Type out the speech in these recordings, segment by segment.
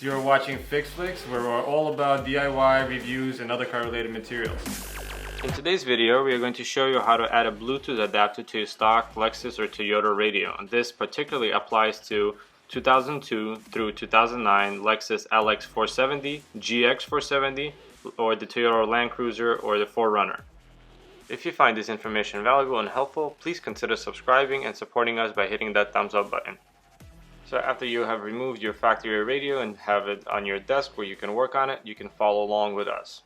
friends, you're watching FixFlix, where we're all about DIY, reviews, and other car related materials. In today's video, we are going to show you how to add a Bluetooth adapter to your stock Lexus or Toyota radio. And this particularly applies to 2002 through 2009 Lexus LX470, GX470, or the Toyota Landcruiser or the 4Runner. If you find this information valuable and helpful, please consider subscribing and supporting us by hitting that thumbs up button. So after you have removed your factory radio and have it on your desk where you can work on it, you can follow along with us.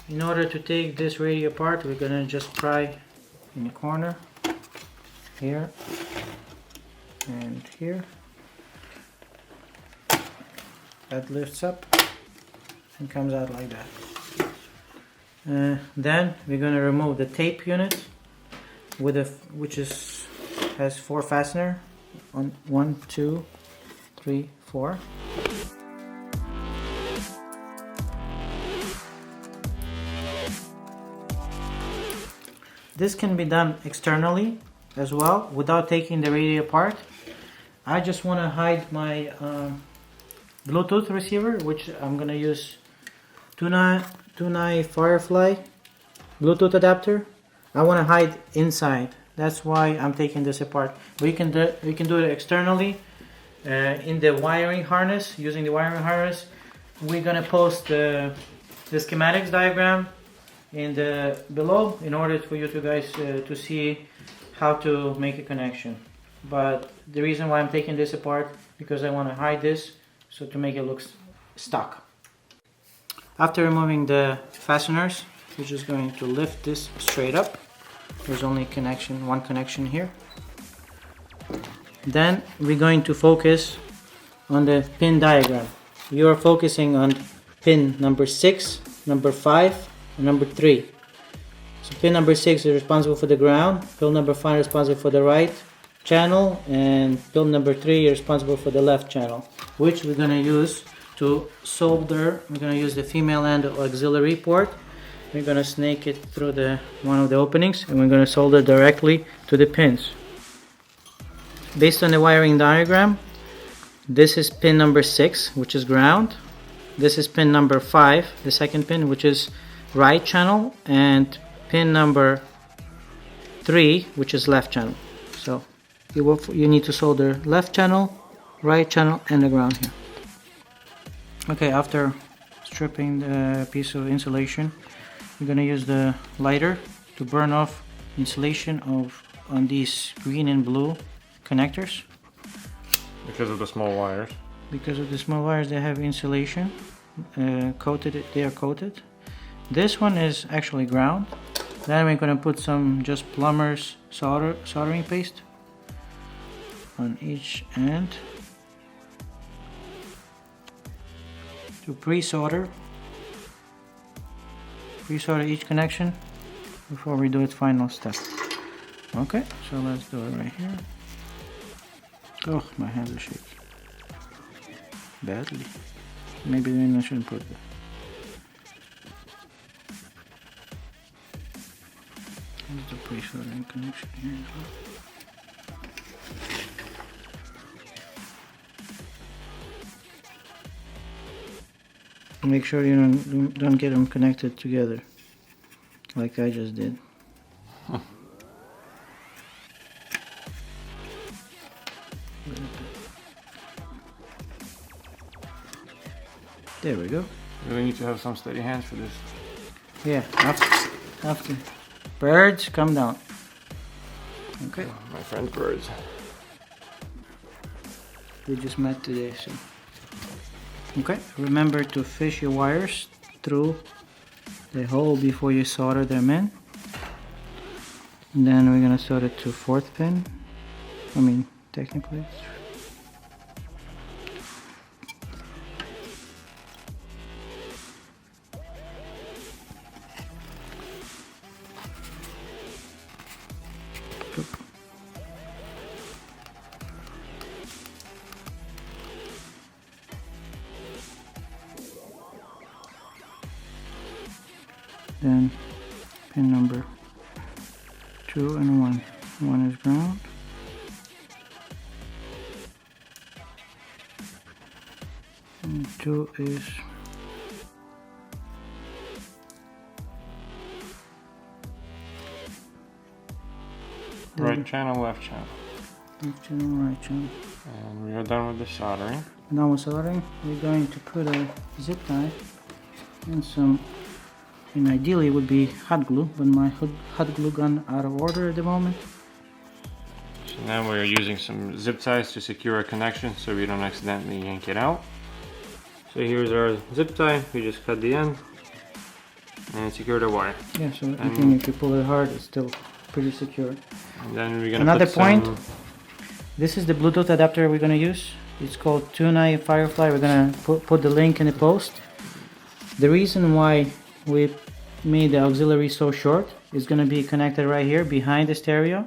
In order to take this radio apart, we're gonna just pry in the corner, here, and here. That lifts up and comes out like that. Then we're gonna remove the tape unit with has 4 fasteners. 1, 2, 3, 4. This can be done externally as well without taking the radio apart. I just want to hide my Bluetooth receiver, which I'm going to use 2.9 Firefly Bluetooth adapter. I want to hide inside. That's why I'm taking this apart. But you can do it externally in the wiring harness. Using the wiring harness, we're gonna post the schematics diagram in the below in order for you guys to see how to make a connection. But the reason why I'm taking this apart because I want to hide this so to make it look stock. After removing the fasteners, we're just going to lift this straight up. There's only one connection here. Then we're going to focus on the pin diagram. You are focusing on pin number 6, number 5, and number 3. So pin number 6 is responsible for the ground, pin number 5 is responsible for the right channel, and pin number 3 is responsible for the left channel, which we're going to use to solder. We're going to use the female end auxiliary port. We're going to snake it through one of the openings, and we're going to solder directly to the pins. Based on the wiring diagram, this is pin number 6, which is ground. This is pin number 5, the second pin, which is right channel, and pin number 3, which is left channel. So you need to solder left channel, right channel, and the ground here. Okay, after stripping the piece of insulation, we're going to use the lighter to burn off insulation on these green and blue connectors. Because of the small wires? Because of the small wires, they have insulation coated. They are coated. This one is actually ground. Then we're going to put some just plumber's soldering paste on each end to pre-solder each connection before we do its final step. Okay, so let's do it right here. Oh, my hands are shaking badly. Maybe then I shouldn't put that. Here's the pre-soldering connection here as well. Make sure you don't get them connected together like I just did. There we go. You really need to have some steady hands for this. Yeah, after. Birds, come down. Okay. Oh, my friend birds. We just met today, so. Okay, remember to fish your wires through the hole before you solder them in. And then we're gonna solder to 4th pin. I mean, technically. Then pin number 2 and 1. 1 is ground. And 2 is right channel, left channel. left channel, right channel. And we are done with the soldering. Now with soldering, we're going to put a zip tie and some, and ideally it would be hot glue, but my hot glue gun out of order at the moment. So now we're using some zip ties to secure our connection so we don't accidentally yank it out. So here's our zip tie, we just cut the end and secure the wire. Yeah, so even if you pull it hard, it's still pretty secure. And then we're gonna Another put point, this is the Bluetooth adapter we're gonna use. It's called Tuna Firefly. We're gonna put the link in the post. The reason why we made the auxiliary so short is gonna be connected right here behind the stereo,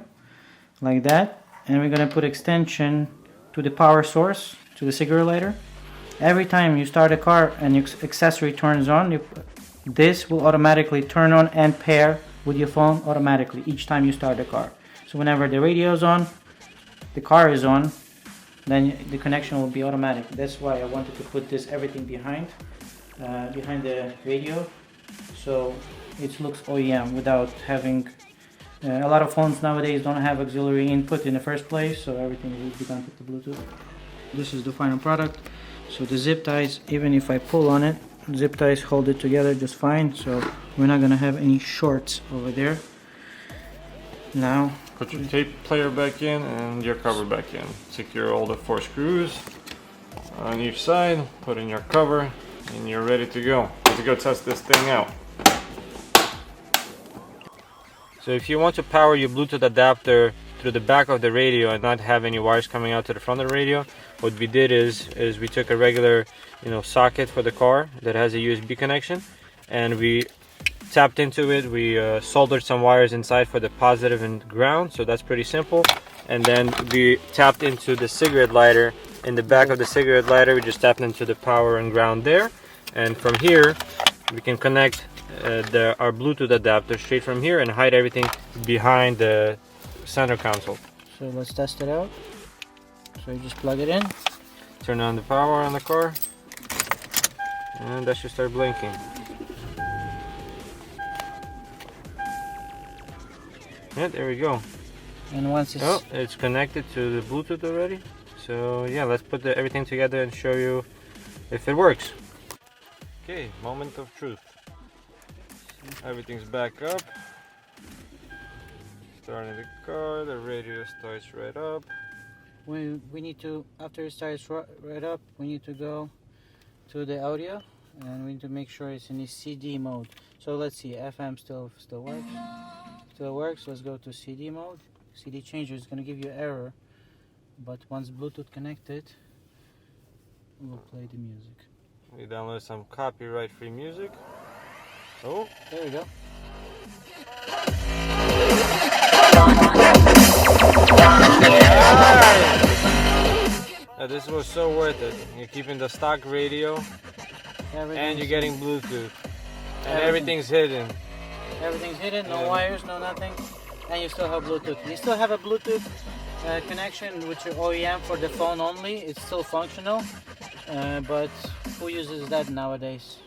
like that. And we're gonna put extension to the power source, to the cigarette lighter. Every time you start a car and your accessory turns on, this will automatically turn on and pair with your phone automatically each time you start the car. So whenever the radio is on, the car is on, then the connection will be automatic. That's why I wanted to put this everything behind the radio, so it looks OEM without having a lot of phones nowadays don't have auxiliary input in the first place, so everything will be done with the Bluetooth. This is the final product. So the zip ties, even if I pull on it, zip ties hold it together just fine, so we're not gonna have any shorts over there. Now put your tape player back in and your cover back in. Secure all the 4 screws on each side, put in your cover, and you're ready to go. Let's go test this thing out. So if you want to power your Bluetooth adapter through the back of the radio and not have any wires coming out to the front of the radio, what we did is we took a regular socket for the car that has a USB connection, and we tapped into it. We soldered some wires inside for the positive and ground, so that's pretty simple. And then we tapped into the cigarette lighter. In the back of the cigarette lighter, we just tapped into the power and ground there, and from here we can connect our Bluetooth adapter straight from here and hide everything behind the center console. So let's test it out. So you just plug it in, turn on the power on the car, and that should start blinking. Yeah, there we go. And once it's connected to the Bluetooth already. So yeah, let's put everything together and show you if it works. Okay, moment of truth. Everything's back up. Starting the car, the radio starts right up. We need to, after it starts right up, we need to go to the audio and we need to make sure it's in the CD mode. So let's see, FM still works. Still works. Let's go to CD mode. CD changer is going to give you an error, but once Bluetooth connected, we'll play the music. We download some copyright-free music. Oh, there we go. This was so worth it. You're keeping the stock radio, and you're getting Bluetooth, and everything's hidden. Everything's hidden, no wires, no nothing, and you still have Bluetooth. You still have a Bluetooth connection with your OEM for the phone only. It's still functional, but who uses that nowadays?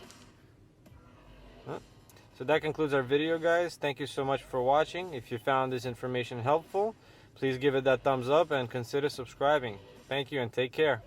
So that concludes our video, guys. Thank you so much for watching. If you found this information helpful, please give it that thumbs up and consider subscribing. Thank you and take care.